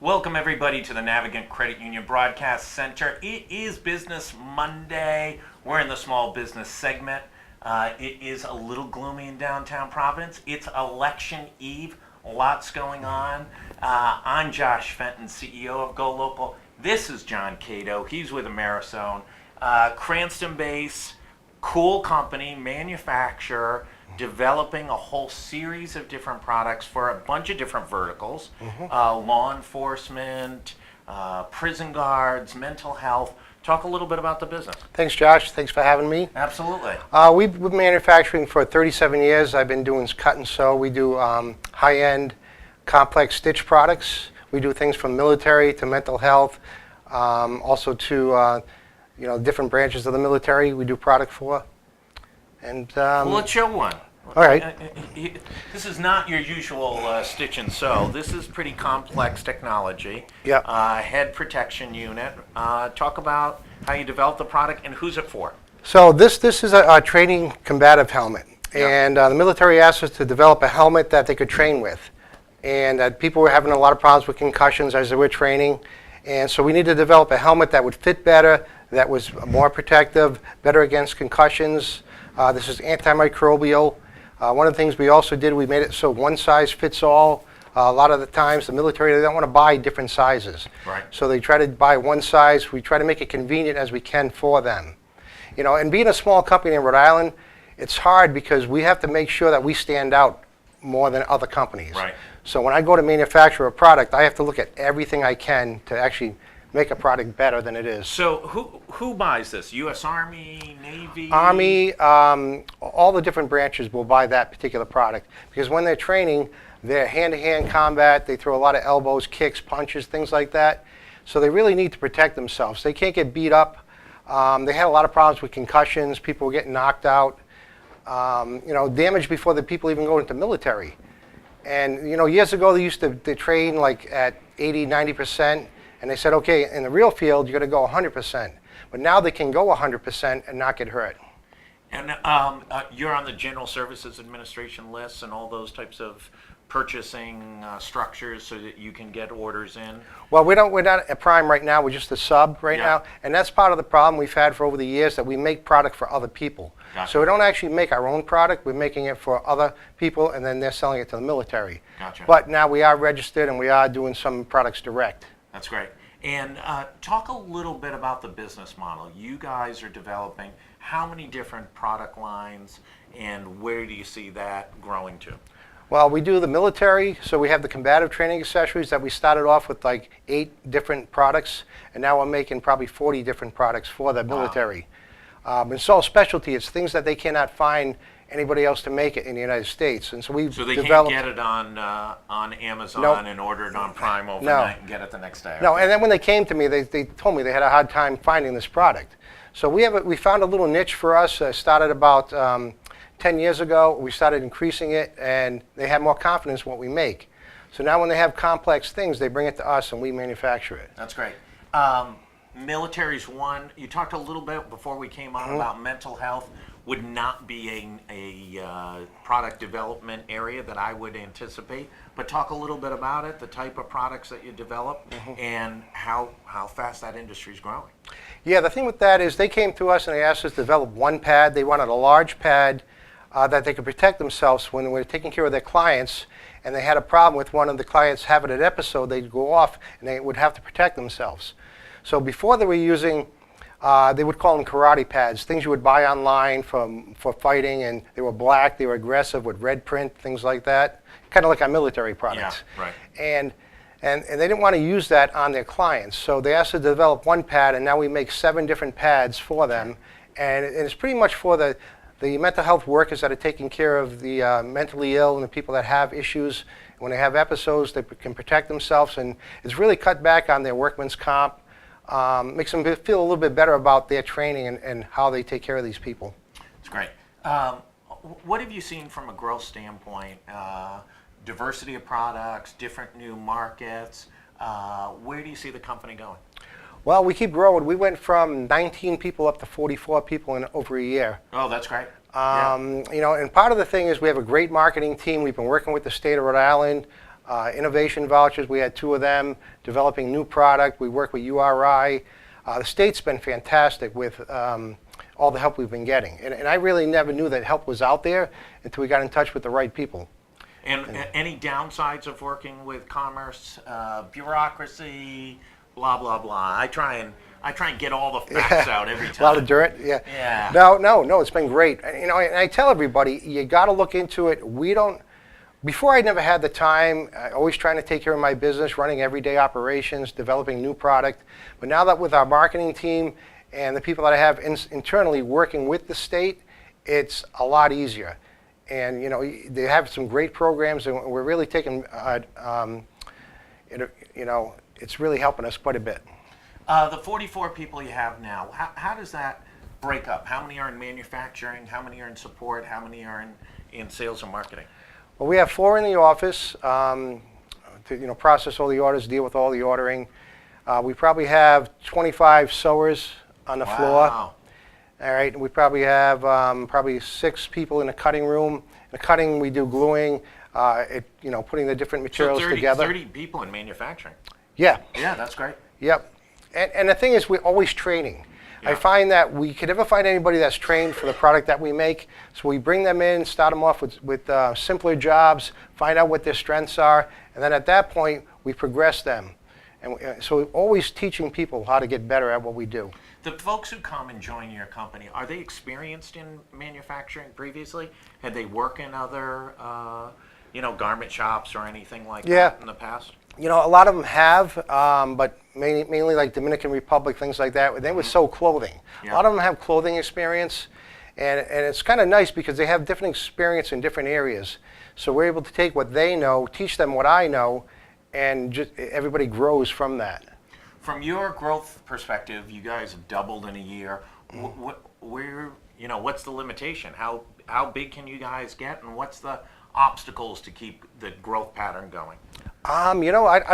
Welcome everybody to the Navigant Credit Union Broadcast Center. It is Business Monday. We're in the small business segment. It is a little gloomy in downtown Providence. It's election eve. Lots going on. I'm Josh Fenton, CEO of GoLocal. This is John Caito. He's with Amerisewn. Cranston-based, cool company, manufacturer, developing a whole series of different products for a bunch of different verticals, law enforcement, prison guards, mental health. Talk a little bit about the business. Thanks, Josh. Thanks for having me. Absolutely. We've been manufacturing for 37 years. I've been doing cut and sew. We do high-end, complex stitch products. We do things from military to mental health, also to different branches of the military we do product for. And well, let's show one. All right. This is not your usual stitch and sew. This is pretty complex technology. Yep. Head protection unit. Talk about how you develop the product and who's it for. So this is a training combative helmet. Yep. And the military asked us to develop a helmet that they could train with. And people were having a lot of problems with concussions as they were training. And so we needed to develop a helmet that would fit better, that was more protective, better against concussions. This is antimicrobial. One of the things we also did, we made it so one size fits all. A lot of the times the military, they don't want to buy different sizes. Right. So they try to buy one size. We try to make it convenient as we can for them. And being a small company in Rhode Island, it's hard because we have to make sure that we stand out more than other companies. Right. So when I go to manufacture a product, I have to look at everything I can to actually make a product better than it is. So who buys this? U.S. Army, Navy? Army, all the different branches will buy that particular product because when they're training, they're hand-to-hand combat. They throw a lot of elbows, kicks, punches, things like that. So they really need to protect themselves. They can't get beat up. They had a lot of problems with concussions. People were getting knocked out. Damage before the people even go into military. And years ago they used to train like at 80, 90%. And they said, okay, in the real field, you're going to go 100%. But now they can go 100% and not get hurt. And you're on the General Services Administration lists and all those types of purchasing structures so that you can get orders in? Well, we're not a prime right now. We're just a sub right now. And that's part of the problem we've had for over the years, that we make product for other people. Gotcha. So we don't actually make our own product. We're making it for other people, and then they're selling it to the military. Gotcha. But now we are registered, and we are doing some products direct. That's great. And talk a little bit about the business model. You guys are developing how many different product lines, and where do you see that growing to? Well, we do the military, so we have the combative training accessories that we started off with like 8 different products, and now we're making probably 40 different products for the military. Wow. And it's all specialty. It's things that they cannot find anybody else to make it in the United States. And so we've So they developed, can't get it on Amazon Nope. and order it on Prime overnight and get it the next day? No, and then when they came to me, they told me they had a hard time finding this product. So we found a little niche for us. Started about 10 years ago. We started increasing it, and they have more confidence in what we make. So now when they have complex things, they bring it to us, and we manufacture it. That's great. Military's one. You talked a little bit before we came on about mental health. Would not be a product development area that I would anticipate, but talk a little bit about it, the type of products that you develop, and how fast that industry is growing. Yeah, the thing with that is they came to us and they asked us to develop one pad. They wanted a large pad that they could protect themselves when they were taking care of their clients, and they had a problem with one of the clients having an episode. They'd go off and they would have to protect themselves. So before they were using they would call them karate pads, things you would buy online for fighting, and they were black, they were aggressive with red print, things like that, kind of like our military products. Yeah, right. And they didn't want to use that on their clients, so they asked us to develop one pad, and now we make 7 different pads for them, and it's pretty much for the mental health workers that are taking care of the mentally ill and the people that have issues. When they have episodes, they can protect themselves, and it's really cut back on their workman's comp. Makes them feel a little bit better about their training and how they take care of these people. That's great. What have you seen from a growth standpoint? Diversity of products, different new markets. Where do you see the company going? Well, we keep growing. We went from 19 people up to 44 people in over a year. Oh, that's great. And part of the thing is we have a great marketing team. We've been working with the state of Rhode Island. Innovation vouchers, we had 2 of them. Developing new product, we work with URI. The state's been fantastic with all the help we've been getting. And I really never knew that help was out there until we got in touch with the right people. And any downsides of working with commerce, bureaucracy, blah blah blah. I try and get all the facts out every time. A lot of dirt, yeah. Yeah. No, it's been great. And I tell everybody, you got to look into it. Before I never had the time, always trying to take care of my business, running everyday operations, developing new product. But now that with our marketing team and the people that I have internally working with the state, it's a lot easier. And they have some great programs, and we're really taking, it's really helping us quite a bit. The 44 people you have now, how does that break up? How many are in manufacturing? How many are in support? How many are in sales and marketing? Well, we have 4 in the office to process all the orders, deal with all the ordering. We probably have 25 sewers on the floor. Wow. All right, and we probably have probably 6 people in the cutting room. In the cutting, we do gluing, putting the different materials so 30, together. 30 people in manufacturing. Yeah. Yeah, that's great. Yep. And the thing is, we're always training. Yeah. I find that we can never find anybody that's trained for the product that we make. So we bring them in, start them off with simpler jobs, find out what their strengths are, and then at that point, we progress them. And so we're always teaching people how to get better at what we do. The folks who come and join your company, are they experienced in manufacturing previously? Had they worked in other, garment shops or anything like that in the past? A lot of them have, but mainly like Dominican Republic, things like that. They would sew clothing. Yeah. A lot of them have clothing experience, and it's kind of nice because they have different experience in different areas. So we're able to take what they know, teach them what I know, and just everybody grows from that. From your growth perspective, you guys have doubled in a year. What's the limitation? How big can you guys get, and what's the obstacles to keep the growth pattern going? I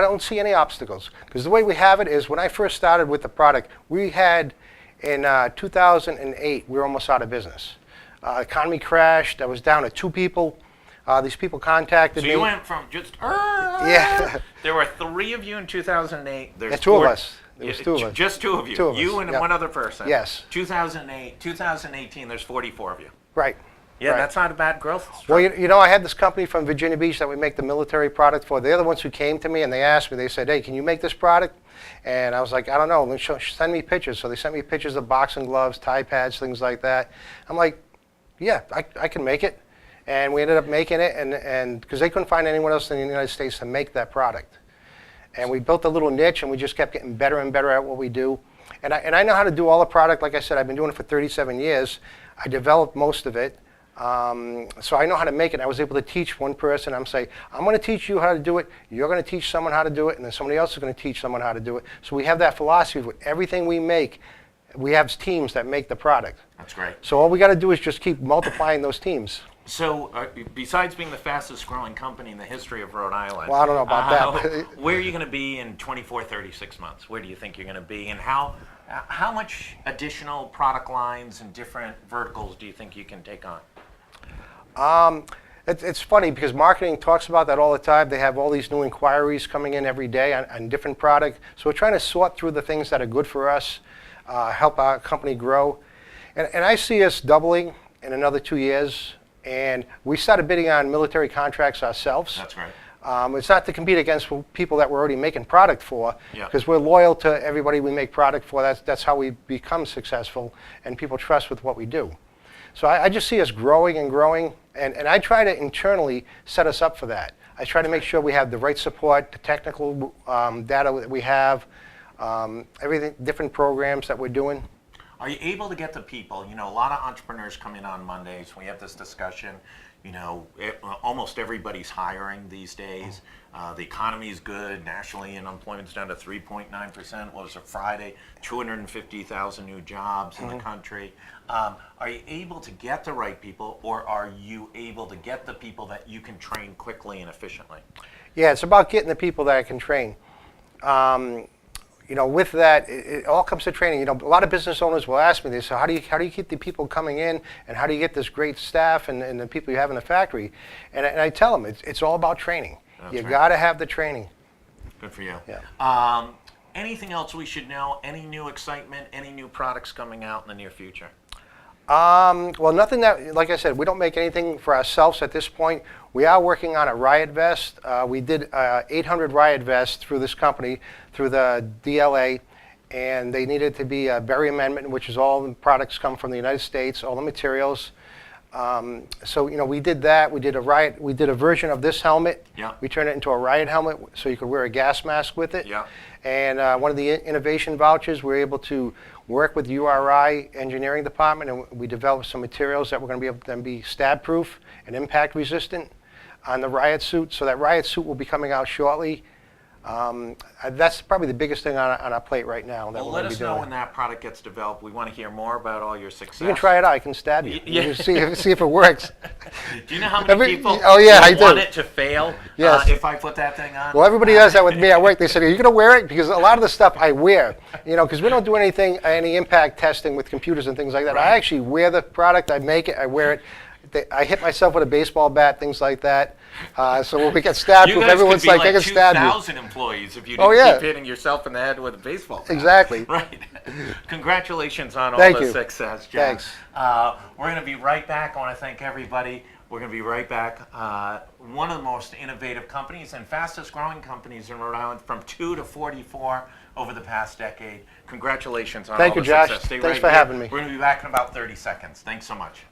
don't see any obstacles because the way we have it is when I first started with the product, we had in 2008 we were almost out of business. Economy crashed. I was down to 2 people. These people contacted me. So you went from just yeah. There were 3 of you in 2008. There's 2 of us. There was 2 of us. Just 2 of you. 2 of us. You and Yep. one other person. Yes. 2008, 2018. There's 44 of you. Right. Yeah, Right. that's not a bad growth. Well, I had this company from Virginia Beach that we make the military product for. They're the ones who came to me and they asked me, they said, hey, can you make this product? And I was like, I don't know, send me pictures. So they sent me pictures of boxing gloves, tie pads, things like that. I'm like, yeah, I can make it. And we ended up making it, and because they couldn't find anyone else in the United States to make that product. And we built a little niche, and we just kept getting better and better at what we do. And I know how to do all the product. Like I said, I've been doing it for 37 years. I developed most of it. So I know how to make it. I was able to teach one person. I'm saying, I'm going to teach you how to do it. You're going to teach someone how to do it, and then somebody else is going to teach someone how to do it. So we have that philosophy with everything we make. We have teams that make the product. That's great. So all we got to do is just keep multiplying those teams. So, besides being the fastest growing company in the history of Rhode Island, Well, I don't know about that. Where are you going to be in 24, 36 months? Where do you think you're going to be, and how much additional product lines and different verticals do you think you can take on? It's funny because marketing talks about that all the time. They have all these new inquiries coming in every day on different product. So we're trying to sort through the things that are good for us, help our company grow. And I see us doubling in another 2 years. And we started bidding on military contracts ourselves. That's right. It's not to compete against people that we're already making product for, Yeah. because we're loyal to everybody we make product for. That's how we become successful, and people trust with what we do. So I just see us growing and growing, and I try to internally set us up for that. I try to make sure we have the right support, the technical data that we have, everything, different programs that we're doing. Are you able to get the people? A lot of entrepreneurs come in on Mondays. We have this discussion. Almost everybody's hiring these days. The economy is good. Nationally, unemployment's down to 3.9%. What was it, Friday? 250,000 new jobs in the country. Are you able to get the right people, or are you able to get the people that you can train quickly and efficiently? Yeah, it's about getting the people that I can train. With that, it all comes to training. A lot of business owners will ask me this, so how do you keep the people coming in, and how do you get this great staff and the people you have in the factory? And I tell them, it's all about training. You right. got to have the training. Good for you. Yeah. Anything else we should know? Any new excitement? Any new products coming out in the near future? Well, nothing that, like I said, we don't make anything for ourselves at this point. We are working on a riot vest. We did 800 riot vests through this company, through the DLA, and they needed to be a Berry Amendment, which is all the products come from the United States, all the materials. So we did that. We did a version of this helmet. Yeah. We turned it into a riot helmet, so you could wear a gas mask with it. Yeah. And one of the innovation vouchers, we were able to work with URI engineering department, and we developed some materials that were going to be able to then be stab proof and impact resistant on the riot suit. So that riot suit will be coming out shortly. That's probably the biggest thing on our plate right now that Well, we're let going to us be know doing. when that product gets developed. We want to hear more about all your success. You can try it out. I can stab you. Yeah. You can see if it works. Do you know how many people Oh, yeah, I want do. it to fail Yes. if I put that thing on? Well, everybody does that with me at work. They said, "Are you going to wear it?" Because a lot of the stuff I wear, because we don't do any impact testing with computers and things like that. Right. I actually wear the product. I make it. I wear it. I hit myself with a baseball bat, things like that. So when we get stabbed, You guys everyone's could be like, "I like can stab you." 2,000 employees if you didn't Oh, yeah. keep hitting yourself in the head with a baseball bat. Exactly. Right. Congratulations on all Thank the you. success, John. Thanks. We're going to be right back. I want to thank everybody. We're going to be right back. One of the most innovative companies and fastest growing companies in Rhode Island, from 2 to 44 over the past decade. Congratulations on Thank all you, the Josh. success. Stay Thanks right for here. having me. We're going to be back in about 30 seconds. Thanks so much.